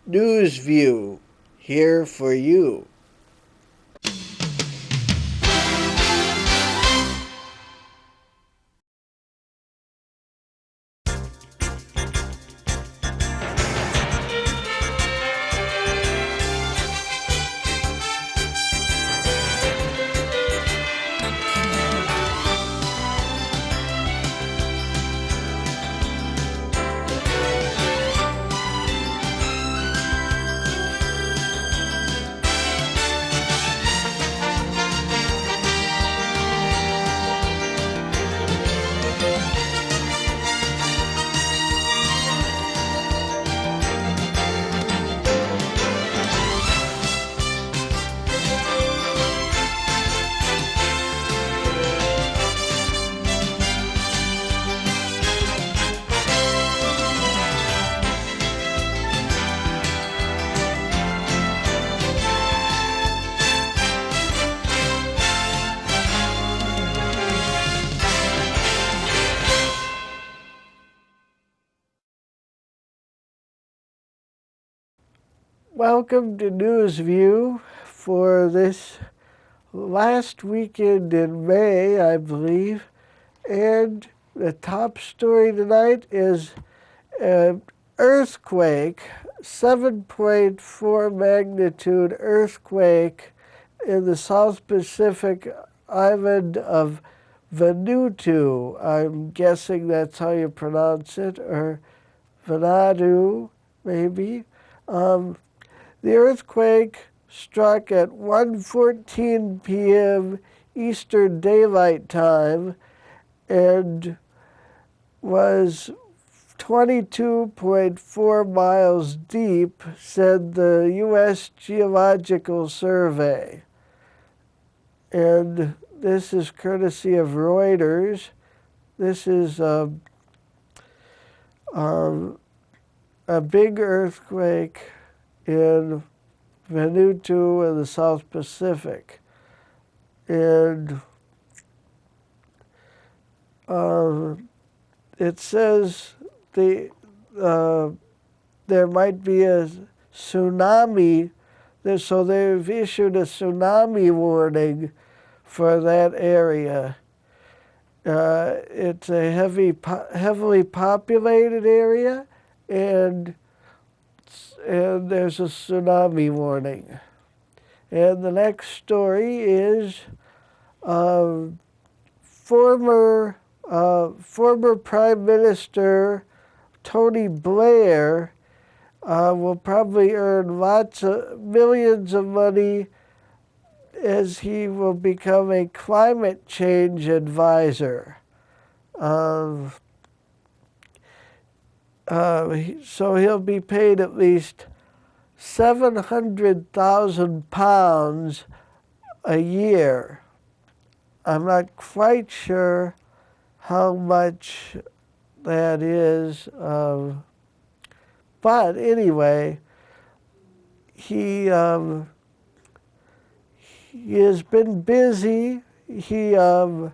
News View, here for you. Welcome to News View for this last weekend in May, I believe. And the top story tonight is an earthquake, 7.4 magnitude earthquake in the South Pacific island of Vanuatu. I'm guessing that's how you pronounce it, or Vanuatu, maybe. The earthquake struck at 1:14 p.m. Eastern Daylight Time and was 22.4 miles deep, said the U.S. Geological Survey. And this is courtesy of Reuters. This is a big earthquake in Vanuatu in the South Pacific. And it says there might be a tsunami, so they've issued a tsunami warning for that area. It's a heavily populated area, and there's a tsunami warning. And the next story is former Prime Minister Tony Blair will probably earn millions of money as he will become a climate change advisor. So he'll be paid at least £700,000 a year. I'm not quite sure how much that is, but anyway, he has been busy. He earns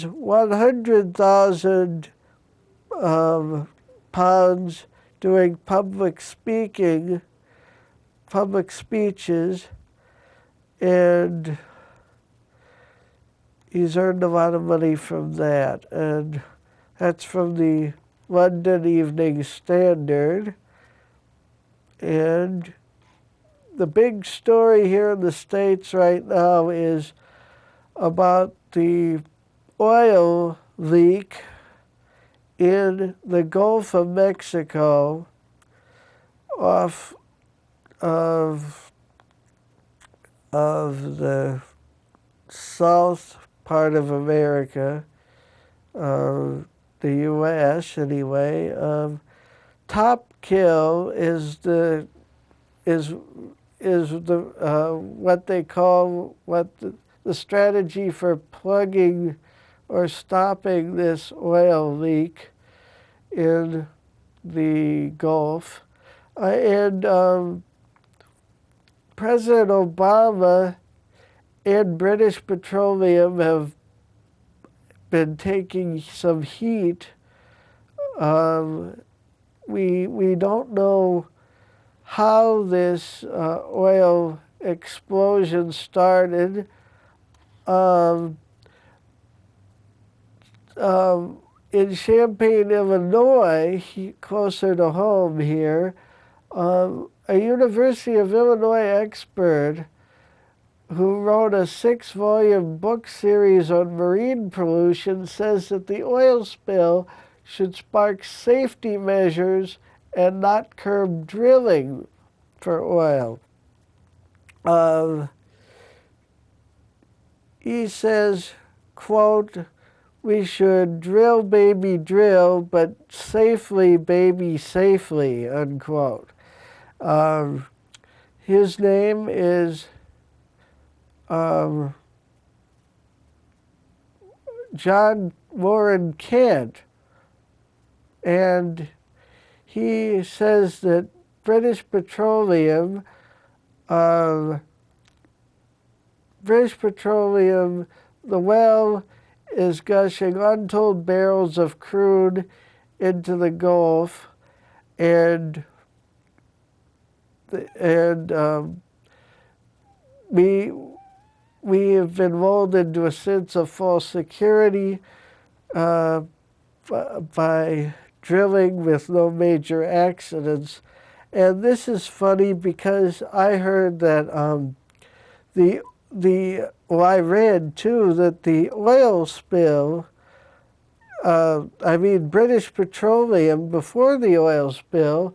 100,000 pounds doing public speeches, and he's earned a lot of money from that. And that's from the London Evening Standard. And the big story here in the States right now is about the oil leak in the Gulf of Mexico off of the south part of America, the U.S. anyway. Top kill is the what they call the strategy for plugging or stopping this oil leak in the Gulf. And President Obama and British Petroleum have been taking some heat we don't know how this oil explosion started. Um, in Champaign, Illinois, closer to home here, a University of Illinois expert who wrote a 6-volume book series on marine pollution says that the oil spill should spark safety measures and not curb drilling for oil. He says, quote, "We should drill, baby, drill, but safely, baby, safely," unquote. His name is John Warren Kent, and he says that British Petroleum, the well is gushing untold barrels of crude into the Gulf, and we have been lulled into a sense of false security by drilling with no major accidents. And this is funny because I heard that I read too that the oil spill, British Petroleum before the oil spill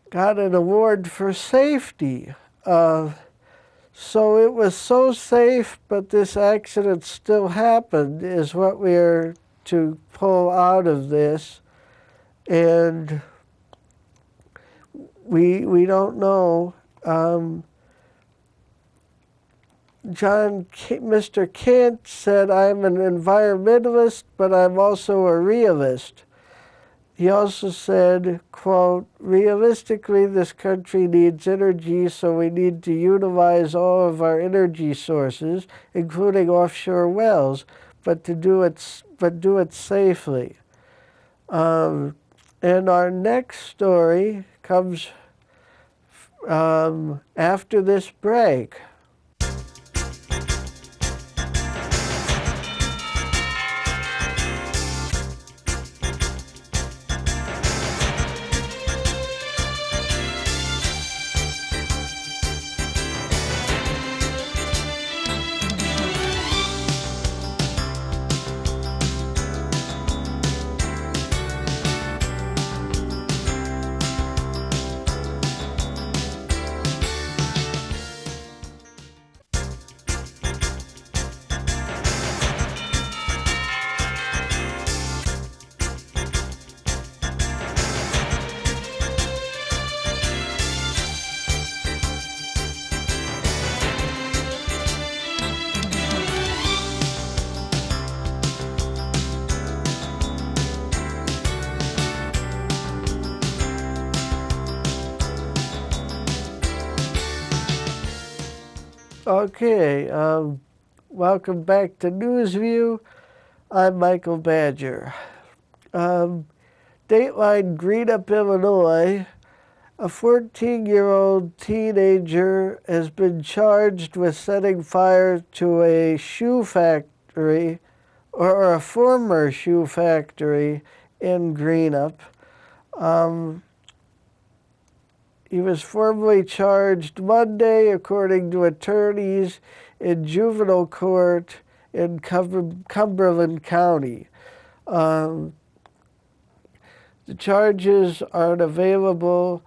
got an award for safety. So it was so safe, but this accident still happened, is what we are to pull out of this. And we don't know. Mr. Kent said, "I'm an environmentalist, but I'm also a realist." He also said, quote, "Realistically, this country needs energy, so we need to utilize all of our energy sources, including offshore wells, but do it safely." And our next story comes after this break. Okay, welcome back to Newsview. I'm Michael Badger. Dateline Greenup, Illinois. A 14-year-old teenager has been charged with setting fire to a shoe factory, or a former shoe factory in Greenup. He was formally charged Monday, according to attorneys in juvenile court in Cumberland County. The charges aren't available,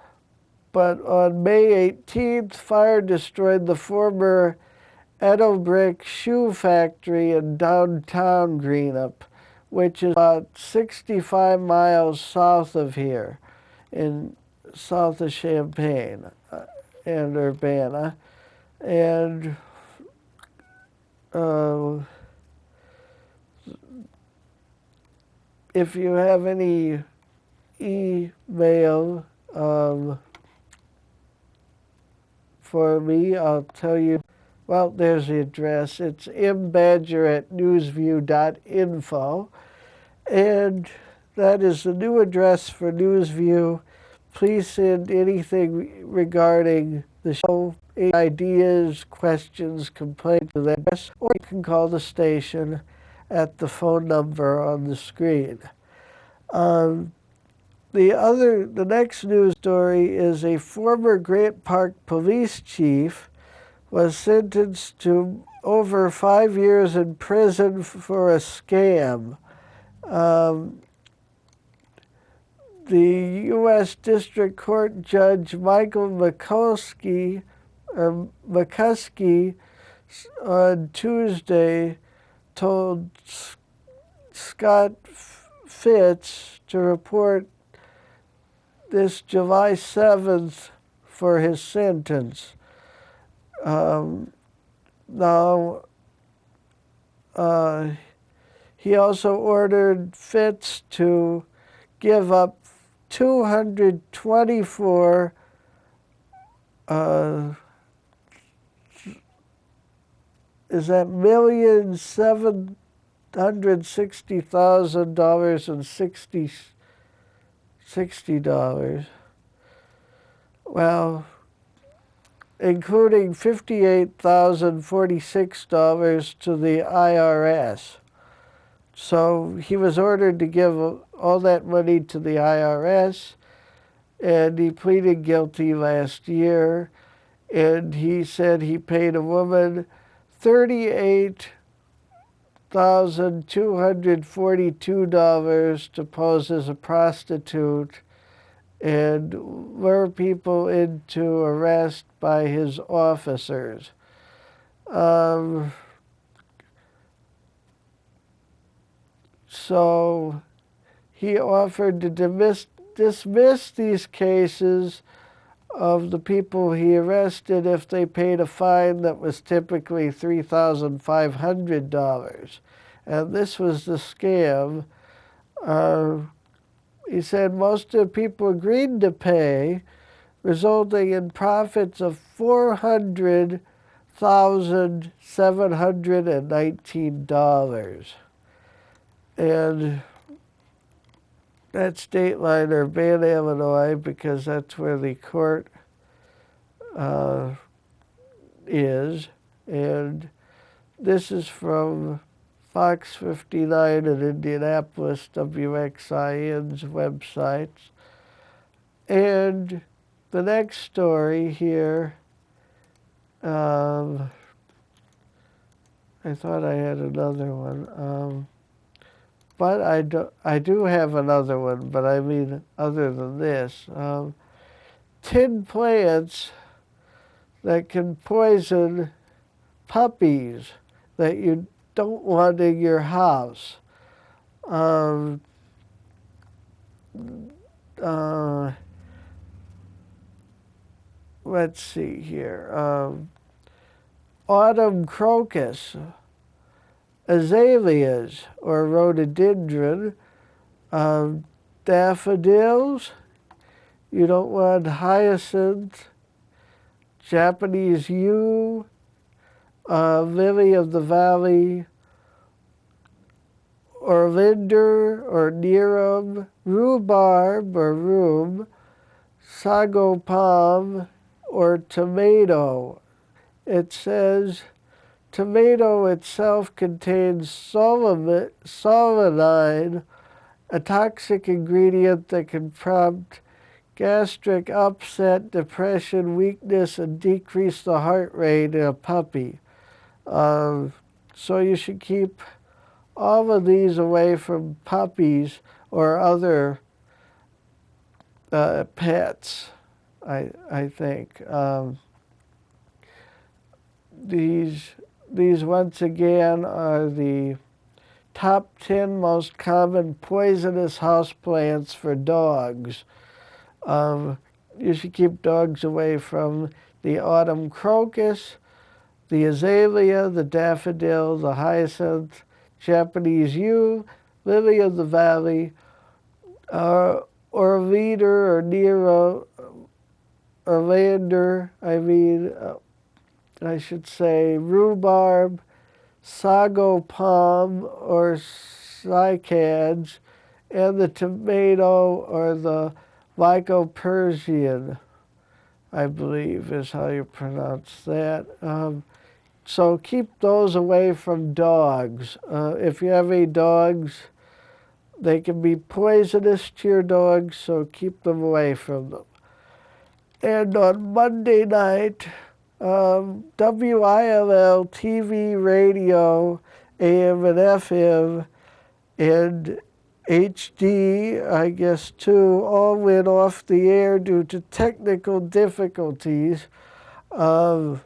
but on May 18th, fire destroyed the former Edelbrick shoe factory in downtown Greenup, which is about 65 miles south of here, south of Champaign and Urbana. And if you have any email for me, I'll tell you. Well, there's the address. It's mbadger@newsview.info. And that is the new address for Newsview. please send anything regarding the show, any ideas, questions, complaints to that address, or you can call the station at the phone number on the screen. The next news story is a former Grant Park police chief was sentenced to over 5 years in prison for a scam. The U.S. District Court Judge Michael McCuskey on Tuesday told Scott Fitz to report this July 7th for his sentence. He also ordered Fitz to give up 224 $1,760,000 and $60. Well, including $58,046 to the IRS. So he was ordered to give all that money to the IRS, and he pleaded guilty last year, and he said he paid a woman $38,242 to pose as a prostitute and lure people into arrest by his officers. So he offered to dismiss these cases of the people he arrested if they paid a fine that was typically $3,500. And this was the scam. He said most of the people agreed to pay, resulting in profits of $400,719. And that's Dateline Urbana, Illinois, because that's where the court is. And this is from Fox 59 in Indianapolis, WXIN's websites. And the next story here, I thought I had another one. But I do have another one, but I mean other than this. Tin plants that can poison puppies that you don't want in your house. Let's see here. Autumn crocus, azaleas or rhododendron, daffodils. You don't want hyacinth, Japanese yew, lily of the valley, orlinder or nerum, rhubarb or rheum, sago palm, or tomato. It says tomato itself contains solanine, a toxic ingredient that can prompt gastric upset, depression, weakness, and decrease the heart rate in a puppy. So you should keep all of these away from puppies or other pets, I think. These once again are the top 10 most common poisonous houseplants for dogs. You should keep dogs away from the autumn crocus, the azalea, the daffodil, the hyacinth, Japanese yew, lily of the valley, orlinder or nero, orlander, I should say, rhubarb, sago palm or cycads, and the tomato or the Mycopersian, I believe is how you pronounce that. So keep those away from dogs. If you have any dogs, they can be poisonous to your dogs, so keep them away from them. And on Monday night, WILL TV, radio, AM and FM, and HD, I guess too, all went off the air due to technical difficulties of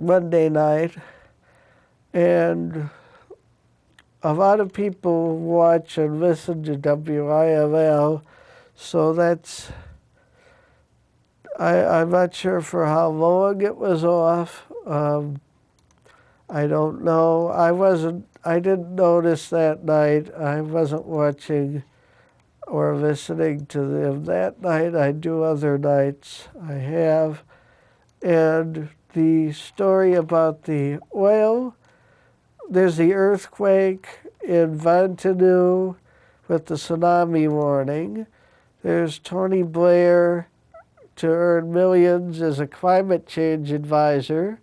Monday night. And a lot of people watch and listen to WILL, so that's, I'm not sure for how long it was off. I don't know. I didn't notice that night. I wasn't watching or listening to them that night. I do other nights. I have. And the story about the oil, there's the earthquake in Vanuatu with the tsunami warning. There's Tony Blair to earn millions as a climate change advisor.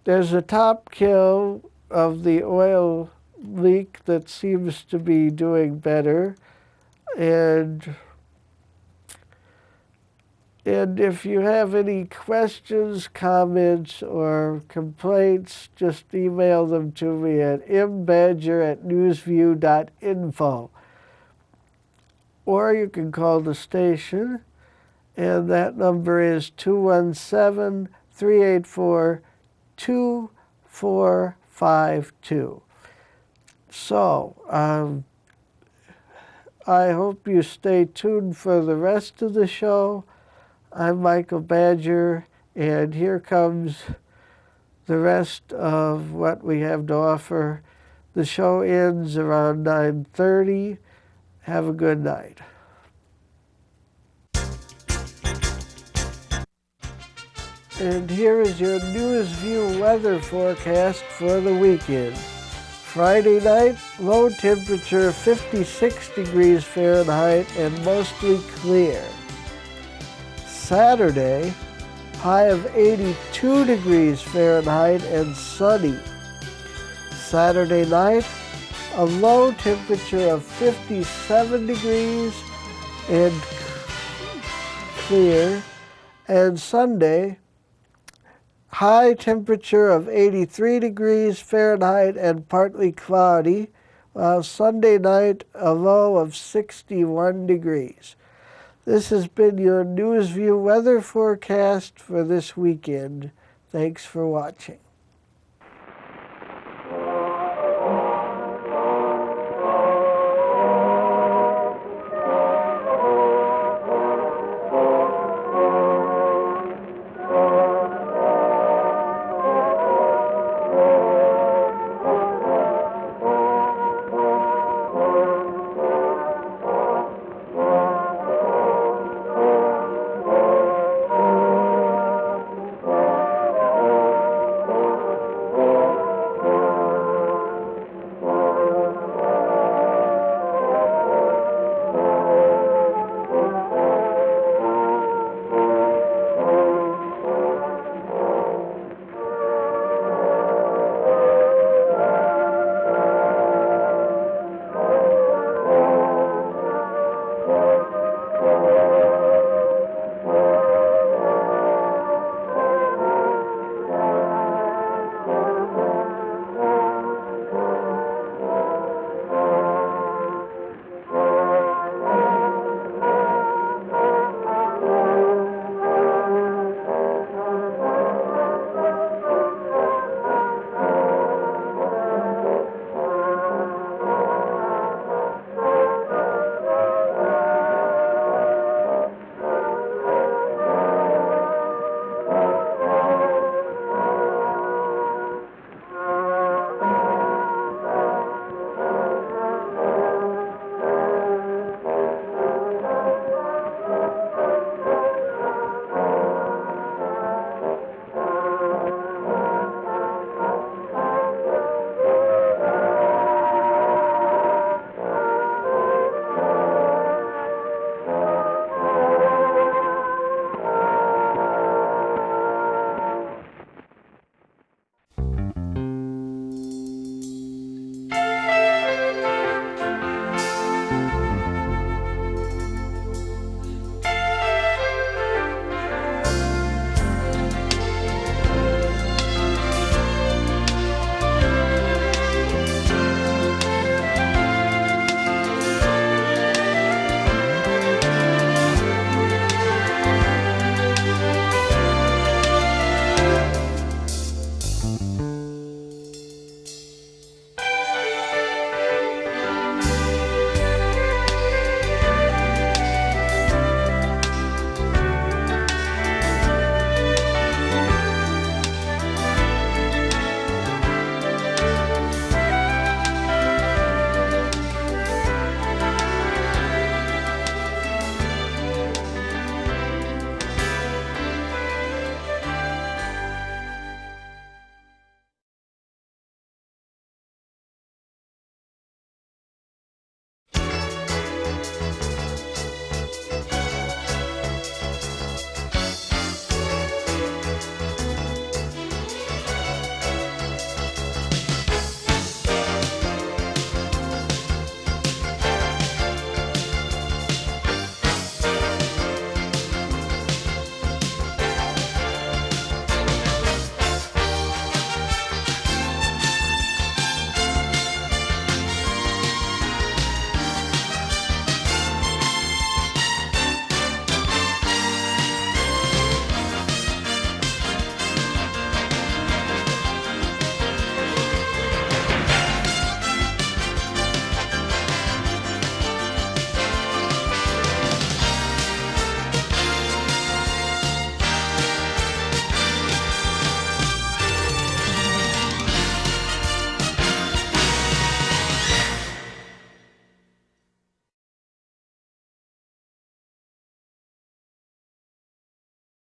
There's a top kill of the oil leak that seems to be doing better. And if you have any questions, comments, or complaints, just email them to me at mbadger@newsview.info. Or you can call the station, and that number is 217-384-2452. So, I hope you stay tuned for the rest of the show. I'm Michael Badger, and here comes the rest of what we have to offer. The show ends around 9:30. Have a good night. And here is your NewsView weather forecast for the weekend. Friday night, low temperature 56 degrees Fahrenheit and mostly clear. Saturday, high of 82 degrees Fahrenheit and sunny. Saturday night, a low temperature of 57 degrees and clear. And Sunday, high temperature of 83 degrees Fahrenheit and partly cloudy, while Sunday night, a low of 61 degrees. This has been your NewsView weather forecast for this weekend. Thanks for watching.